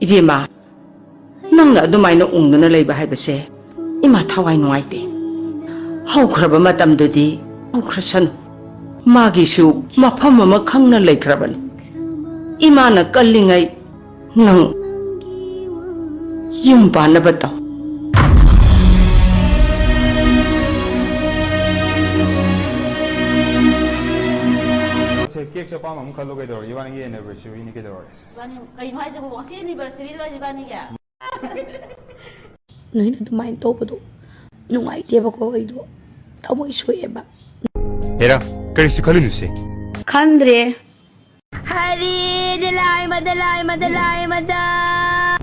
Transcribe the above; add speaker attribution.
Speaker 1: Ibema, nang na adumay na ungdo na layba hay base, ima thaway nuwaite. Hawkraba matamdodi, hawkrasan. Magisu, mapamama kang na laykraban. Ima na kalingay, nang yung ba na ba ito?
Speaker 2: Cake sa pamang kalo kay Dor, iwan ang anniversary ni kay Doris.
Speaker 3: Kayo mahal sa buong anniversary ba diba niya?
Speaker 4: Noy na dumain to po do. Nung ay tiya ba ko ay do. Tamo isuya ba?
Speaker 5: Era, karisi kalu nuse.
Speaker 4: Kandre. Hari, dalay madalay madalay madalay.